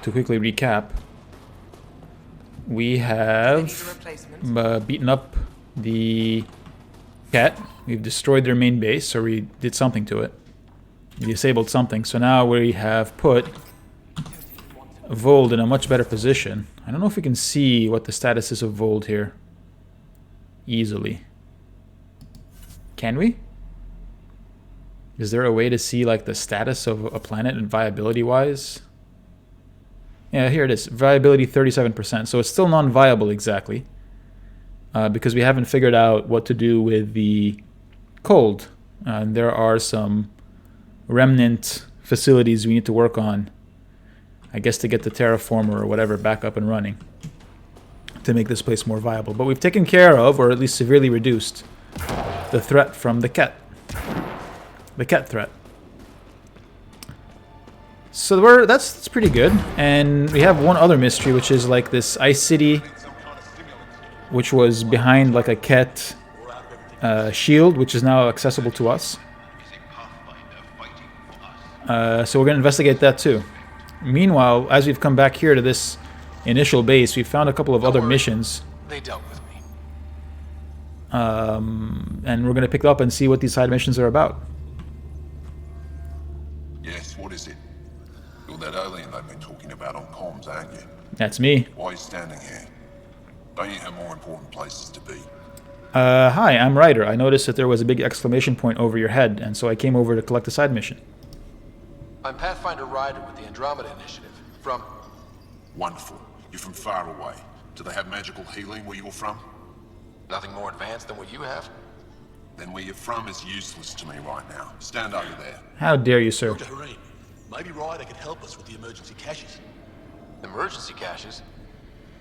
to quickly recap, we have beaten up the cat. We've destroyed their main base, or we did something to it. We disabled something. So now we have put Vold in a much better position. I don't know if we can see what the status is of Vold here easily. Can we? Is there a way to see like the status of a planet and viability wise? Yeah, here it is. Viability 37%. So it's still non-viable exactly. Because we haven't figured out what to do with the cold. There are some remnant facilities we need to work on. I guess to get the terraformer or whatever back up and running. To make this place more viable. But we've taken care of, or at least severely reduced, the threat from the cat. The cat threat. So that's pretty good. And we have one other mystery, which is like this ice city, which was behind like a cat shield, which is now accessible to us. So we're going to investigate that too. Meanwhile, as we've come back here to this initial base, we've found a couple of other missions. They dealt with me. And we're going to pick up and see what these side missions are about. Yes, what is it? You're that alien they've been talking about on comms, aren't you? That's me. Why are you standing here? Don't you have more important places to be? Hi, I'm Ryder. I noticed that there was a big exclamation point over your head, and so I came over to collect a side mission. I'm Pathfinder Ryder with the Andromeda Initiative. From... Wonderful. You're from far away. Do they have magical healing where you're from? Nothing more advanced than what you have? Then where you're from is useless to me right now. Stand over there. How dare you, sir? Dr. Hareen, maybe Ryder could help us with the emergency caches. Emergency caches?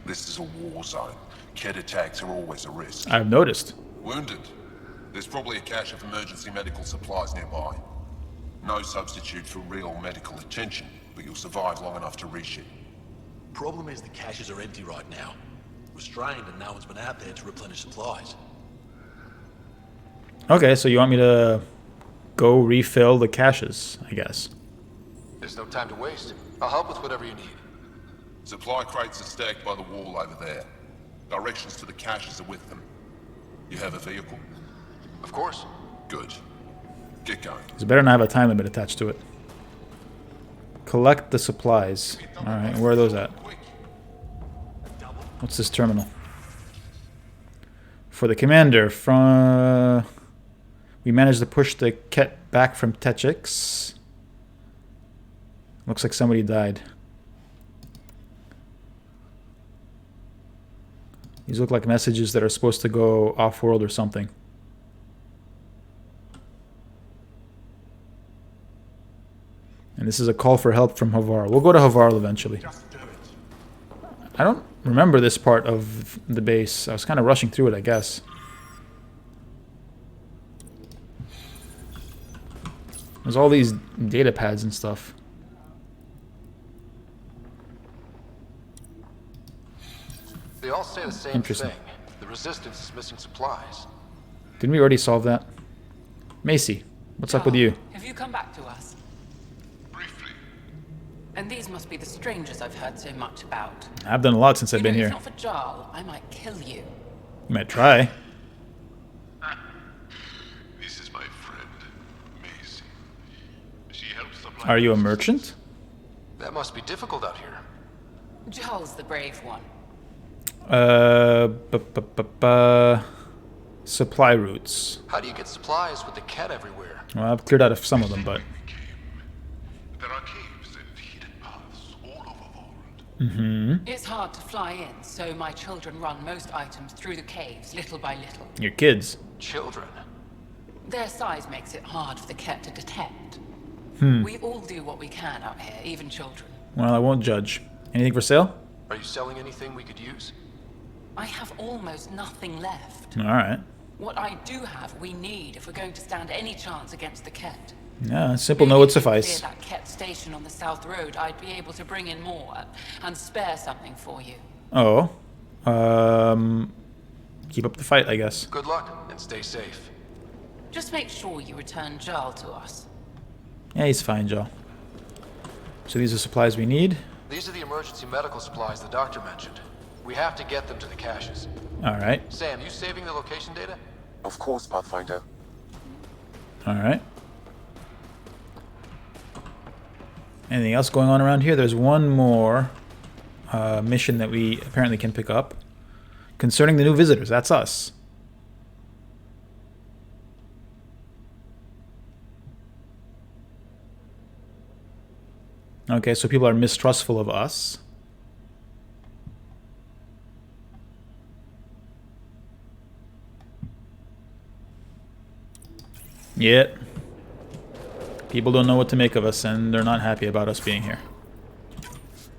This is a war zone. Cat attacks are always a risk. I've noticed. Wounded? There's probably a cache of emergency medical supplies nearby. No substitute for real medical attention, but you'll survive long enough to reship. Problem is the caches are empty right now. Restrained and no one's been out there to replenish supplies. Okay, so you want me to go refill the caches, I guess. There's no time to waste. I'll help with whatever you need. Supply crates are stacked by the wall over there. Directions to the caches are with them. You have a vehicle? Of course. Good. Get going. It's better not have a time limit attached to it. Collect the supplies. Alright, where are those at? What's this terminal? For the commander, from... we managed to push the Ket back from Techix. Looks like somebody died. These look like messages that are supposed to go off-world or something. And this is a call for help from Havar. We'll go to Havar eventually. I don't remember this part of the base. I was kind of rushing through it, I guess. There's all these data pads and stuff. They all say the same thing. The Resistance is missing supplies. Didn't we already solve that? Macy, what's up with you? Have you come back to us? Briefly. And these must be the strangers I've heard so much about. I've done a lot since I've been If here. it's not for Jarl, I might kill you. You might try. This is my friend, Macy. She helps supply... Are you a merchant? That must be difficult out here. Jarl's the brave one. Supply routes. How do you get supplies with the cat everywhere? Well, I've cleared out of some of them, but... There are caves and hidden paths all over Vold. It's hard to fly in, so my children run most items through the caves, little by little. Your kids. Children? Their size makes it hard for the cat to detect. We all do what we can out here, even children. Well, I won't judge. Anything for sale? Are you selling anything we could use? I have almost nothing left. Alright. What I do have, we need if we're going to stand any chance against the Ket. Yeah, simple no would suffice. Near that Ket station on the South Road, I'd be able to bring in more and spare something for you. Oh. Keep up the fight, I guess. Good luck, and stay safe. Just make sure you return Jarl to us. Yeah, he's fine, Joe. So these are supplies we need. These These are the emergency medical supplies the doctor mentioned. We have to get them to the caches. Alright. Sam, you saving the location data? Of course, Pathfinder. Alright. Anything else going on around here? There's one more mission that we apparently can pick up. Concerning the new visitors. That's us. Okay, so people are mistrustful of us. Yep. People don't know what to make of us, and they're not happy about us being here.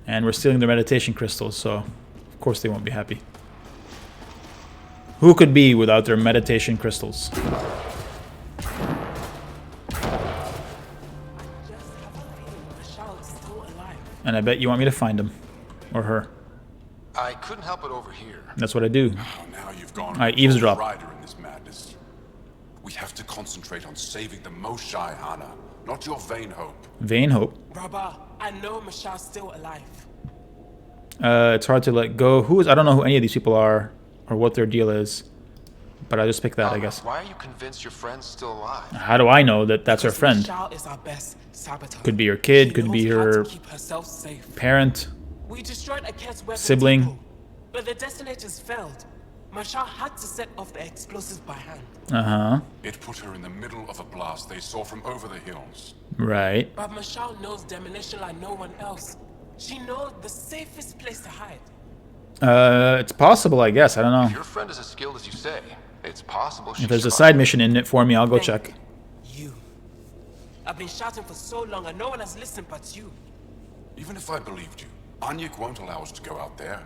And we're stealing their meditation crystals, so of course they won't be happy. Who could be without their meditation crystals? And I bet you want me to find him. Or her. I couldn't help it over here. That's what I do. Oh, now you've gone I eavesdrop. rider in this madness. We have to concentrate on saving the Moshae, Hana, not your vain hope. Vain hope. Rabba, I know Michelle's still alive. It's hard to let go. I don't know who any of these people are, or what their deal is. But I just picked that, I guess. Why are you convinced your friend's still alive? How do I know that that's her friend? Michelle is our best saboteur. Could be her kid, She could be knows how her to keep herself safe. parent. We destroyed Aket's weapon Sibling. depot, but the detonators failed. Marshall had to set off the explosives by hand. Uh-huh. It put her in the middle of a blast they saw from over the hills. Right. But Marshall knows demolition like no one else. She knows the safest place to hide. It's possible, I guess. I don't If know. your friend is as skilled as you say, it's possible she If there's a survived. side mission in it for me, I'll go check. You. I've been shouting for so long and no one has listened but you. Even if I believed you, Anyek won't allow us to go out there.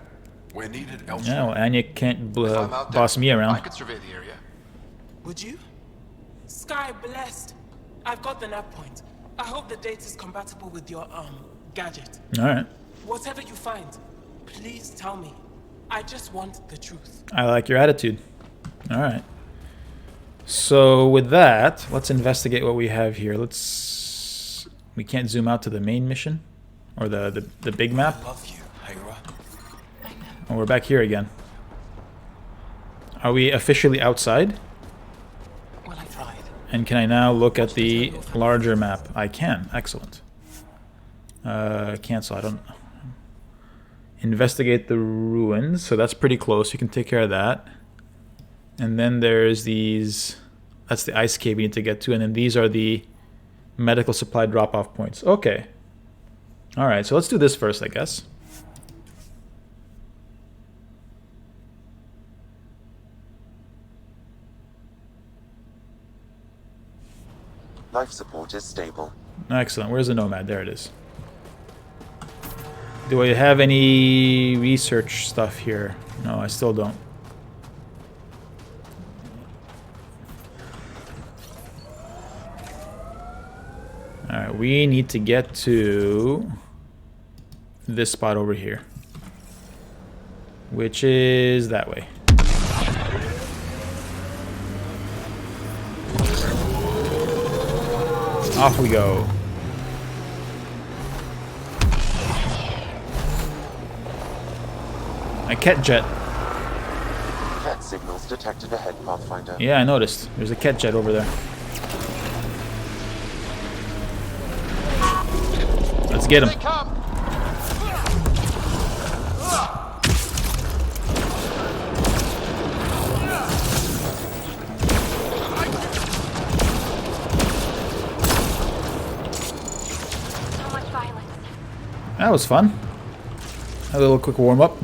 We're needed Yeah, elsewhere. well, Anya can't If I'm out there, boss me I around. could survey the area. Would you? Sky blessed. I've got the nav point. I hope the date is compatible with your gadget. Alright. Whatever you find, please tell me. I just want the truth. I like your attitude. Alright. So with that, let's investigate what we have here. We can't zoom out to the main mission? Or the big map? Love you, Hera. Oh, we're back here again. Are we officially outside? Well, I tried. And can I now look at the larger map? I can. Excellent. Cancel. I don't... Investigate the ruins. So that's pretty close. You can take care of that. And then there's these... That's the ice cave we need to get to. And then these are the medical supply drop-off points. Okay. Alright, so let's do this first, I guess. Life support is stable. Excellent. Where's the Nomad? There it is. Do I have any research stuff here? No, I still don't. Alright, we need to get to this spot over here, which is that way. Off we go. A cat jet. Cat signals detected ahead, Pathfinder. Yeah, I noticed. There's a cat jet over there. Let's get him. They come! So much violence. That was fun. A little quick warm up.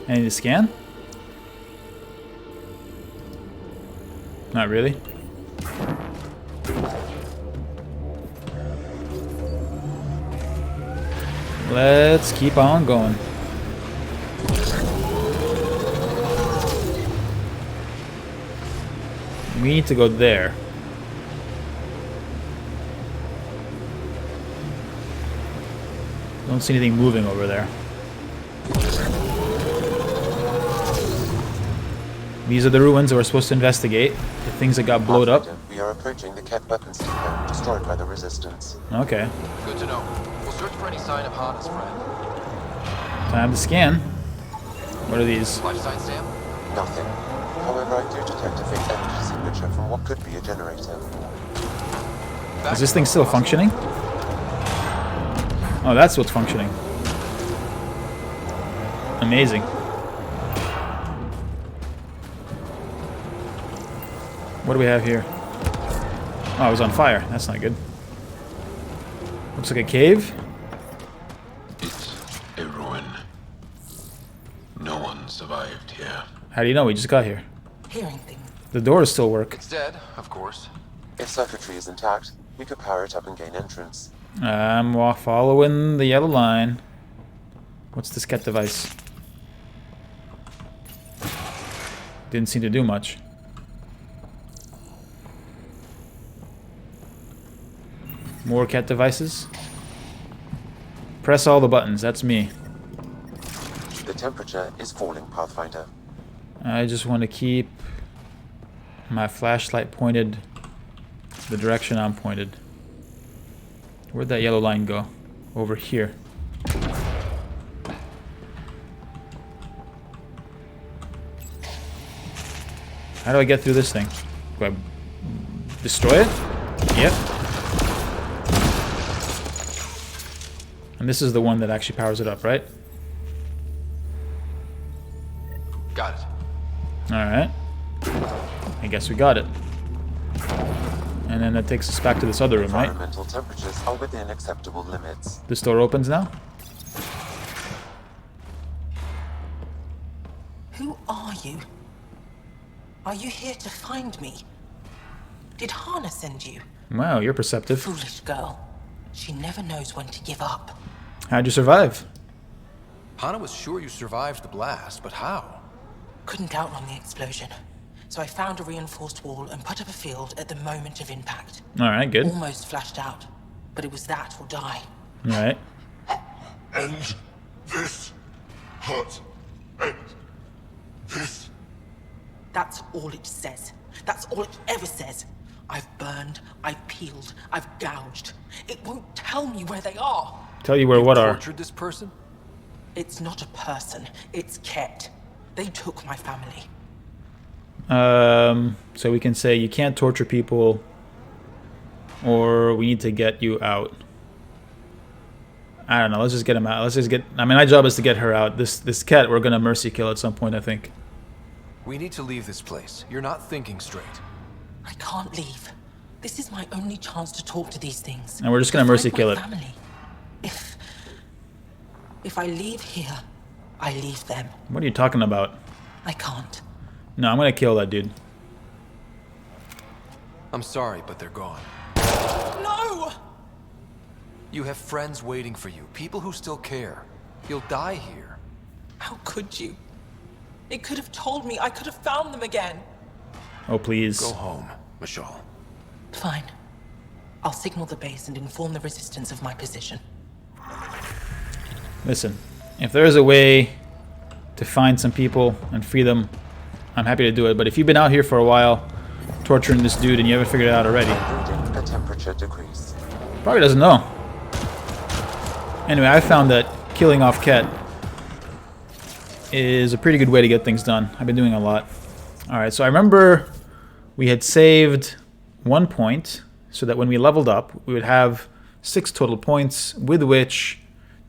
I need to scan? Not really. Let's keep on going. We need to go there. Don't see anything moving over there. These are the ruins that we're supposed to investigate. The things that got blowed up. Pathfinder, we are approaching the Cat weapons depot, destroyed by the Resistance. Okay. Good to know. We'll Search for any sign of Hana's friend. Time to scan. What are these? Life sign, Sam? Nothing. However, I do detect a fake energy signature from what could be a generator. Is this thing still functioning? Oh, that's what's functioning. Amazing. What do we have here? Oh, it was on fire. That's not good. Looks like a cave. It's a ruin. No one survived here. How do you know? We just got here. Hearing things. The doors still work. It's dead, of course. If circuitry is intact, we could power it up and gain entrance. I'm following the yellow line. What's this cat device? Didn't seem to do much. More cat devices. Press all the buttons. That's me. The temperature is falling, Pathfinder. I just want to keep my flashlight pointed the direction I'm pointed. Where'd that yellow line go? Over here. How do I get through this thing? Do I destroy it? Yep. And this is the one that actually powers it up, right? Got it. Alright. I guess we got it. And then that takes us back to this other room, right? Environmental temperatures are within acceptable limits. This door opens now? Who are you? Are you here to find me? Did Hana send you? Wow, you're perceptive. Foolish girl. She never knows when to give up. How'd you survive? Hana was sure you survived the blast, but how? Couldn't outrun the explosion. So I found a reinforced wall and put up a field at the moment of impact. Alright, good. Almost flashed out, but it was that or die. Alright. End this. Hurt. End this. That's all it says. That's all it ever says. I've burned, I've peeled, I've gouged. It won't tell me where they are. Tell you where what are. Tortured this person? It's not a person, it's Ket. They took my family. So we can say you can't torture people, or we need to get you out. I don't know. Let's just get him out. Let's just get. I mean, my job is to get her out. This cat, we're gonna mercy kill at some point, I think. We need to leave this place. You're not thinking straight. I can't leave. This is my only chance to talk to these things. And we're just gonna To mercy find kill my it. family. If I leave here, I leave them. What are you talking about? I can't. No, I'm gonna kill that dude. I'm sorry, but they're gone. No! You have friends waiting for you, people who still care. You'll die here. How could you? It could have told me. I could have found them again. Oh, please. Go home, Michal. Fine. I'll signal the base and inform the resistance of my position. Listen, if there is a way to find some people and free them, I'm happy to do it. But if you've been out here for a while, torturing this dude, and you haven't figured it out already, Reading a temperature decrease. probably doesn't know. Anyway, I found that killing off Ket is a pretty good way to get things done. I've been doing a lot. Alright, so I remember we had saved 1 point so that when we leveled up, we would have 6 total points with which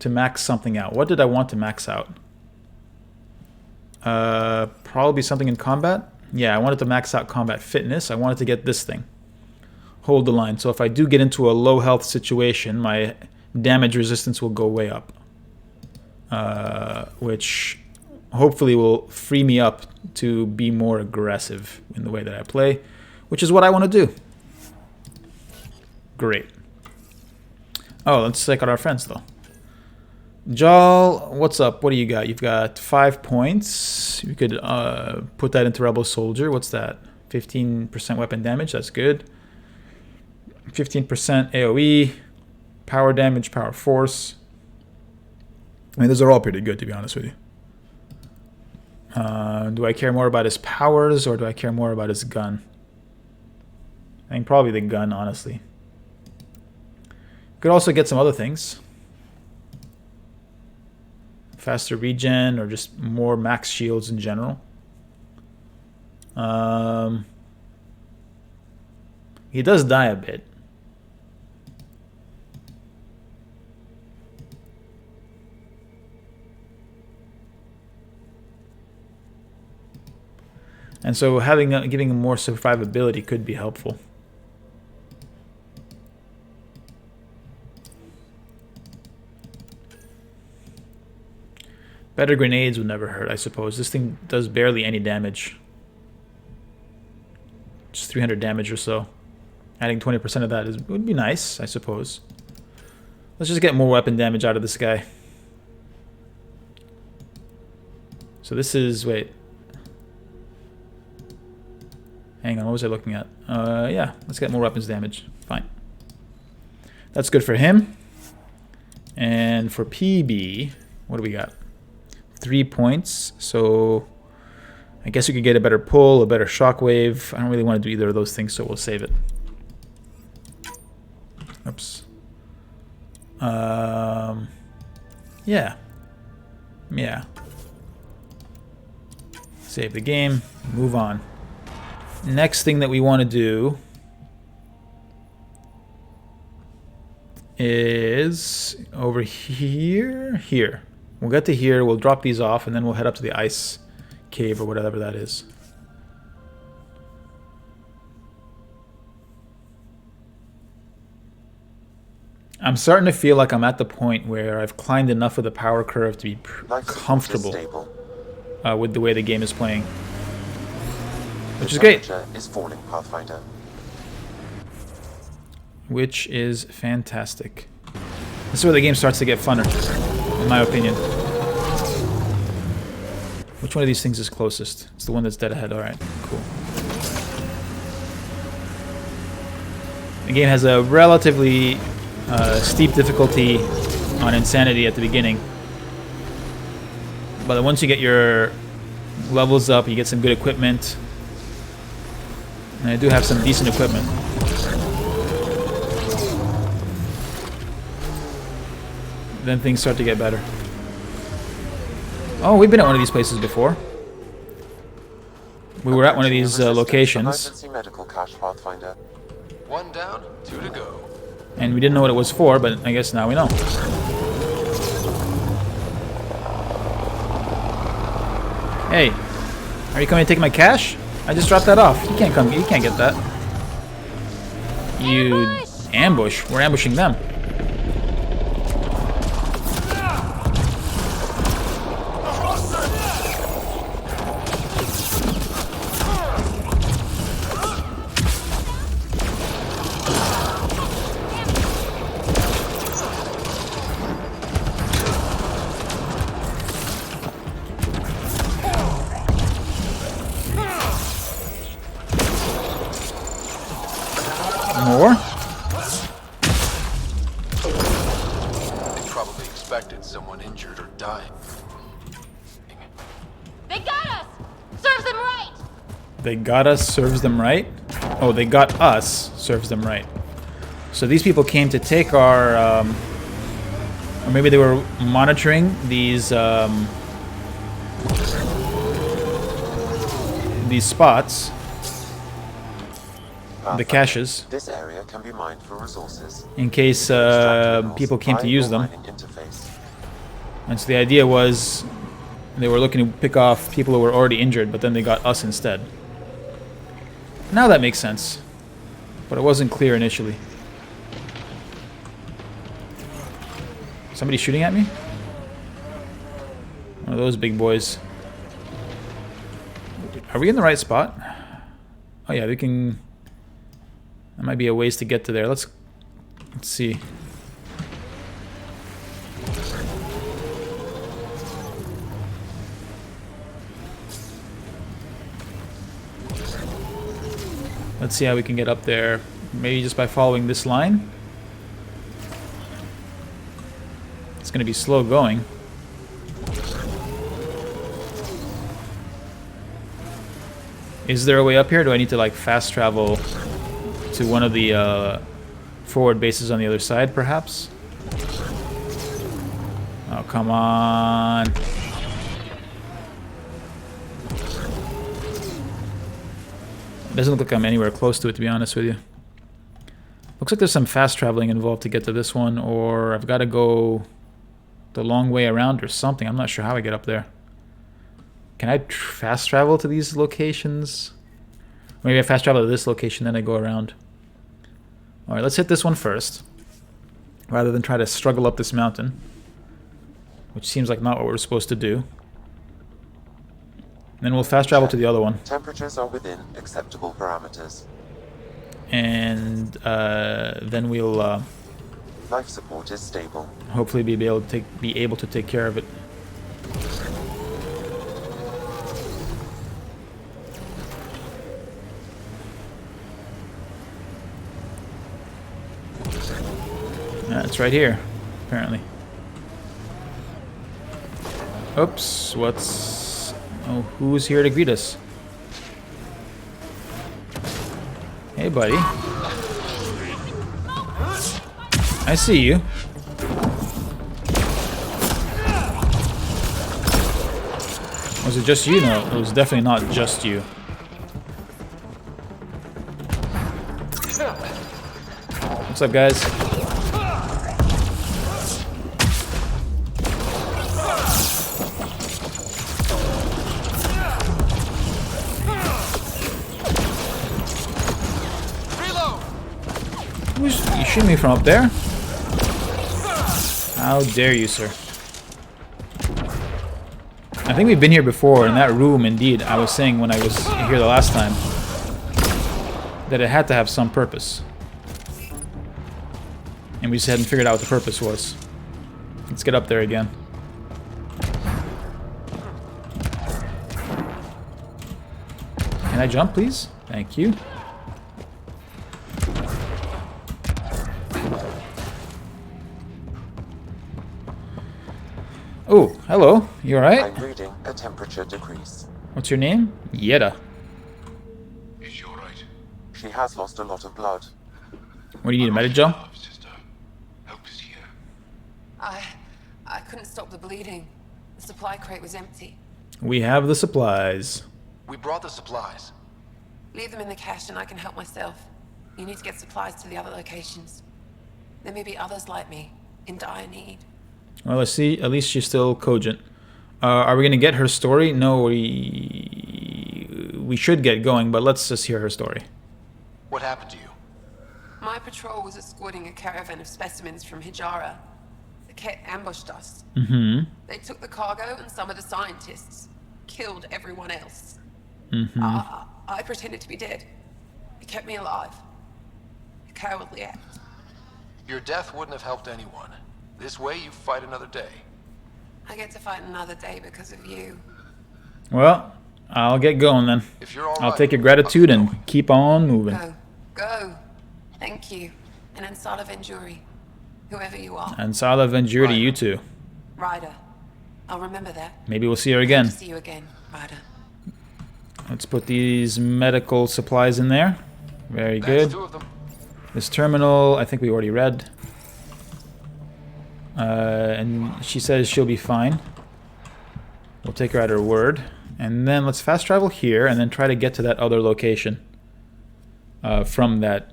to max something out. What did I want to max out? Probably something in combat. Yeah, I wanted to max out combat fitness. I wanted to get this thing. Hold the line. So if I do get into a low health situation, my damage resistance will go way up. Which hopefully will free me up to be more aggressive in the way that I play, which is what I want to do. Great. Oh, let's check out our friends though. Jal, what's up? What do you got? You've got 5 points. You could put that into Rebel Soldier. What's that? 15% weapon damage. That's good. 15% AoE. Power damage, power force. I mean, those are all pretty good, to be honest with you. Do I care more about his powers, or do I care more about his gun? I think probably the gun, honestly. Could also get some other things. faster regen or just more max shields in general. He does die a bit. And so giving him more survivability could be helpful. Better grenades would never hurt, I suppose. This thing does barely any damage. Just 300 damage or so. Adding 20% of that would be nice, I suppose. Let's just get more weapon damage out of this guy. So this is... wait. Hang on, what was I looking at? Yeah, let's get more weapons damage. Fine. That's good for him. And for PB, what do we got? 3 points. So I guess we could get a better pull, a better shockwave. I don't really want to do either of those things, so we'll save it. Oops. Yeah. Yeah. Save the game. Move on. Next thing that we want to do is over here. Here. We'll get to here, we'll drop these off, and then we'll head up to the ice cave or whatever that is. I'm starting to feel like I'm at the point where I've climbed enough of the power curve to be comfortable with the way the game is playing. Which is great. Is falling, Pathfinder. Which is fantastic. This is where the game starts to get funner, in my opinion. Which one of these things is closest? It's the one that's dead ahead. Alright, cool. The game has a relatively steep difficulty on insanity at the beginning. But once you get your levels up, you get some good equipment. And I do have some decent equipment. Then things start to get better. Oh, we've been at one of these places before. We were at one of these locations. Emergency medical cache, Pathfinder. 1 down, 2 to go. And we didn't know what it was for, but I guess now we know. Hey, are you coming to take my cash? I just dropped that off. You can't come. You can't get that. You ambush. We're ambushing them. More? They probably expected someone injured or dying. They got us! Serves them right! They got us, serves them right? Oh, they got us, serves them right. So these people came to take our... or maybe they were monitoring these spots. The caches. This area can be mined for resources. In case people came to use them. And so the idea was they were looking to pick off people who were already injured, but then they got us instead. Now that makes sense. But it wasn't clear initially. Somebody shooting at me? One of those big boys. Are we in the right spot? Oh yeah, we can... There might be a ways to get to there. Let's see. Let's see how we can get up there. Maybe just by following this line. It's going to be slow going. Is there a way up here? Do I need to like fast travel to one of the forward bases on the other side, perhaps? Oh, come on. It doesn't look like I'm anywhere close to it, to be honest with you. Looks like there's some fast traveling involved to get to this one, or I've got to go the long way around or something. I'm not sure how I get up there. Can I fast travel to these locations? Maybe I fast travel to this location, then I go around. Alright, let's hit this one first, rather than try to struggle up this mountain, which seems like not what we're supposed to do. And then we'll fast travel to the other one. Temperatures are within acceptable parameters. And then we'll Life support is stable. hopefully be able to take care of it. It's right here, apparently. Oops, what's... Oh, who's here to greet us? Hey, buddy. I see you. Was it just you? No, it was definitely not just you. What's up, guys? You shoot me from up there? How dare you, sir? I think we've been here before in that room, indeed. I was saying when I was here the last time that it had to have some purpose. And we just hadn't figured out what the purpose was. Let's get up there again. Can I jump, please? Thank you. Oh, hello. You alright? I'm reading a temperature decrease. What's your name? Yetta. Is she alright? She has lost a lot of blood. What do you need, a medic jump? Sister. Help is here. I couldn't stop the bleeding. The supply crate was empty. We have the supplies. We brought the supplies. Leave them in the cache and I can help myself. You need to get supplies to the other locations. There may be others like me, in dire need. Well, let's see. At least she's still cogent. Are we going to get her story? No, we should get going, but let's just hear her story. What happened to you? My patrol was escorting a caravan of specimens from Hijara. The Ket ambushed us. Mm-hmm. They took the cargo and some of the scientists. Killed everyone else. Mm-hmm. I pretended to be dead. It kept me alive. A cowardly act. Your death wouldn't have helped anyone. This way, you fight another day. I get to fight another day because of you. Well, I'll get going then. If you're all I'll right, take your gratitude I'll keep and going. keep on moving. Go. Thank you. And Ansala Venturi. Whoever you are. And Sala Venturi to you too. Ryder. I'll remember that. Maybe we'll see her again. See you again, Ryder. Let's put these medical supplies in there. Very That's good. 2 of them. This terminal, I think we already read. And she says she'll be fine. We'll take her at her word. And then let's fast travel here and then try to get to that other location from that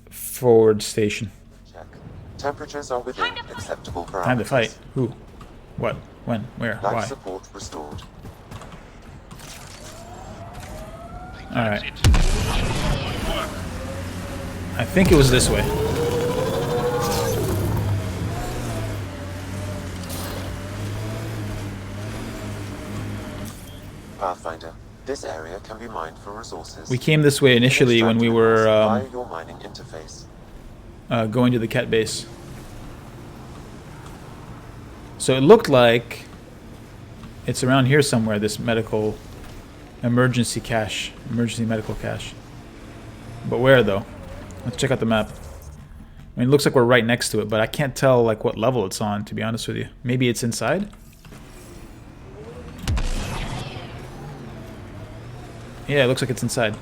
forward station. Check. Temperatures are within acceptable parameters. Time to fight. Who? What? When? Where? Life Why? support restored. Alright. I think it was this way. Pathfinder, this area can be mined for resources. We came this way initially when we were via your mining interface. going to the Ket base. So it looked like it's around here somewhere, this medical emergency cache, emergency medical cache. But where though? Let's check out the map. I mean, it looks like we're right next to it, but I can't tell like what level it's on, to be honest with you. Maybe it's inside? Yeah, it looks like it's inside.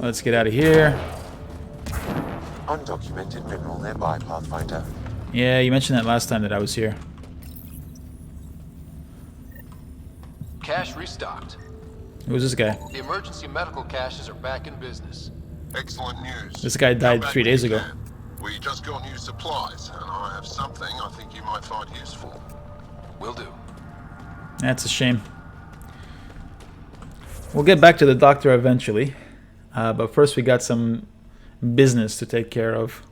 Let's get out of here. Undocumented mineral nearby, Pathfinder. Yeah, you mentioned that last time that I was here. Cache restocked. Who's this guy? The emergency medical caches are back in business. Excellent news. This guy died Come back 3 when days you ago. can. We just got new supplies, and I have something I think you might find useful. Will do. That's a shame. We'll get back to the doctor eventually. But first we got some business to take care of.